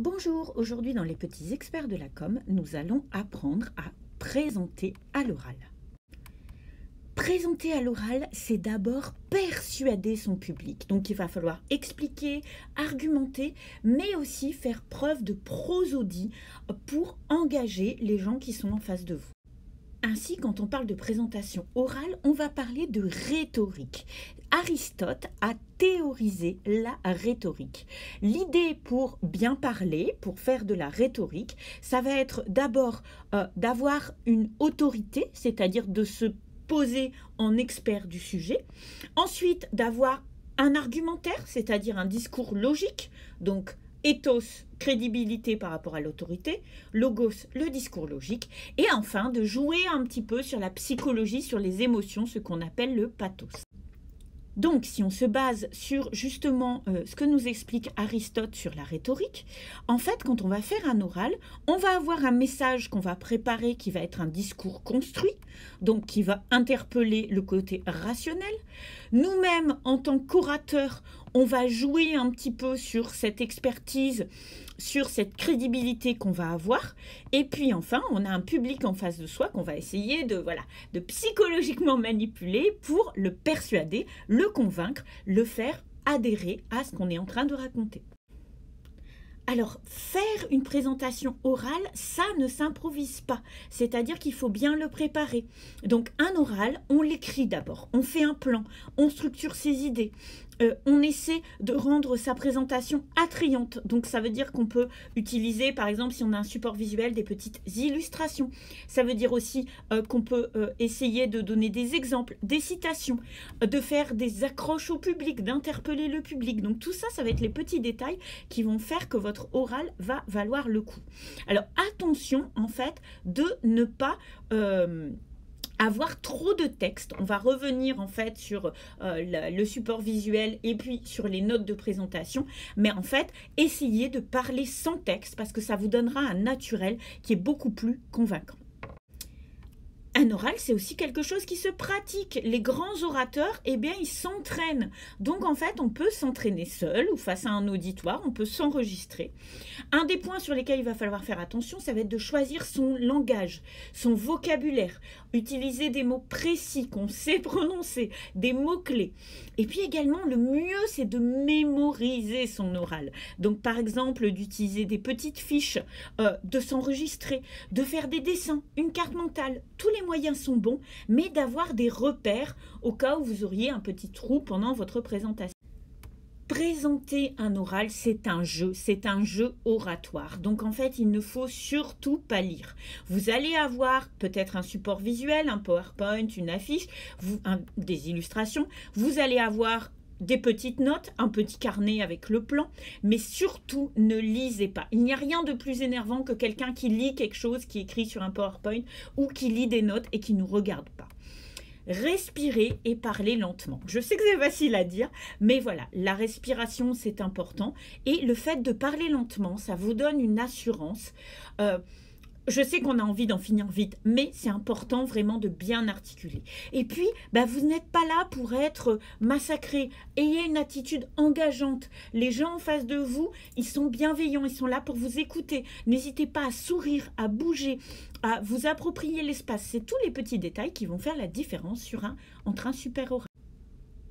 Bonjour, aujourd'hui dans les petits experts de la com, nous allons apprendre à présenter à l'oral. Présenter à l'oral, c'est d'abord persuader son public. Donc il va falloir expliquer, argumenter, mais aussi faire preuve de prosodie pour engager les gens qui sont en face de vous. Ainsi, quand on parle de présentation orale, on va parler de rhétorique. Aristote a théorisé la rhétorique. L'idée pour bien parler, pour faire de la rhétorique, ça va être d'abord d'avoir une autorité, c'est-à-dire de se poser en expert du sujet. Ensuite, d'avoir un argumentaire, c'est-à-dire un discours logique, donc ethos, crédibilité par rapport à l'autorité, logos, le discours logique, et enfin de jouer un petit peu sur la psychologie, sur les émotions, ce qu'on appelle le pathos. Donc, si on se base sur justement ce que nous explique Aristote sur la rhétorique, en fait, quand on va faire un oral, on va avoir un message qu'on va préparer qui va être un discours construit, donc qui va interpeller le côté rationnel. Nous-mêmes, en tant qu'orateurs, on va jouer un petit peu sur cette expertise, sur cette crédibilité qu'on va avoir. Et puis enfin, on a un public en face de soi qu'on va essayer de psychologiquement manipuler pour le persuader, le convaincre, le faire adhérer à ce qu'on est en train de raconter. Alors, faire une présentation orale, ça ne s'improvise pas. C'est-à-dire qu'il faut bien le préparer. Donc, un oral, on l'écrit d'abord. On fait un plan. On structure ses idées. On essaie de rendre sa présentation attrayante. Donc, ça veut dire qu'on peut utiliser, par exemple, si on a un support visuel, des petites illustrations. Ça veut dire aussi qu'on peut essayer de donner des exemples, des citations, de faire des accroches au public, d'interpeller le public. Donc, tout ça, ça va être les petits détails qui vont faire que votre oral va valoir le coup. Alors, attention, en fait, de ne pas avoir trop de texte. On va revenir en fait sur le support visuel et puis sur les notes de présentation. Mais en fait, essayez de parler sans texte parce que ça vous donnera un naturel qui est beaucoup plus convaincant. Un oral, c'est aussi quelque chose qui se pratique. Les grands orateurs, eh bien, ils s'entraînent. Donc, en fait, on peut s'entraîner seul ou face à un auditoire, on peut s'enregistrer. Un des points sur lesquels il va falloir faire attention, ça va être de choisir son langage, son vocabulaire, utiliser des mots précis qu'on sait prononcer, des mots-clés. Et puis également, le mieux, c'est de mémoriser son oral. Donc, par exemple, d'utiliser des petites fiches, de s'enregistrer, de faire des dessins, une carte mentale, tous les moyens sont bons, mais d'avoir des repères au cas où vous auriez un petit trou pendant votre présentation. Présenter un oral, c'est un jeu oratoire. Donc en fait, il ne faut surtout pas lire. Vous allez avoir peut-être un support visuel, un PowerPoint, une affiche, des illustrations. Vous allez avoir des petites notes, un petit carnet avec le plan, mais surtout ne lisez pas. Il n'y a rien de plus énervant que quelqu'un qui lit quelque chose qui est écrit sur un PowerPoint ou qui lit des notes et qui ne nous regarde pas. Respirez et parlez lentement. Je sais que c'est facile à dire, mais voilà, la respiration, c'est important. Et le fait de parler lentement, ça vous donne une assurance. Je sais qu'on a envie d'en finir vite, mais c'est important vraiment de bien articuler. Et puis, vous n'êtes pas là pour être massacré. Ayez une attitude engageante. Les gens en face de vous, ils sont bienveillants, ils sont là pour vous écouter. N'hésitez pas à sourire, à bouger, à vous approprier l'espace. C'est tous les petits détails qui vont faire la différence entre un super oral.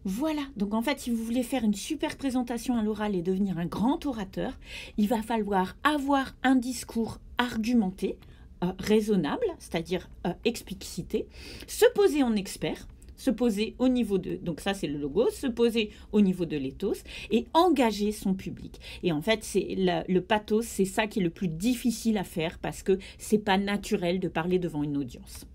Voilà, donc en fait, si vous voulez faire une super présentation à l'oral et devenir un grand orateur, il va falloir avoir un discours argumenté, raisonnable, c'est-à-dire explicité, se poser en expert, se poser au niveau de, donc ça c'est le logo, se poser au niveau de l'éthos et engager son public. Et en fait, c'est le pathos, c'est ça qui est le plus difficile à faire parce que c'est pas naturel de parler devant une audience.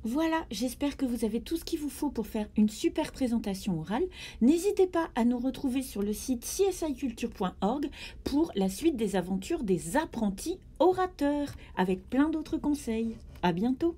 Voilà, j'espère que vous avez tout ce qu'il vous faut pour faire une super présentation orale. N'hésitez pas à nous retrouver sur le site csiculture.org pour la suite des aventures des apprentis orateurs avec plein d'autres conseils. À bientôt!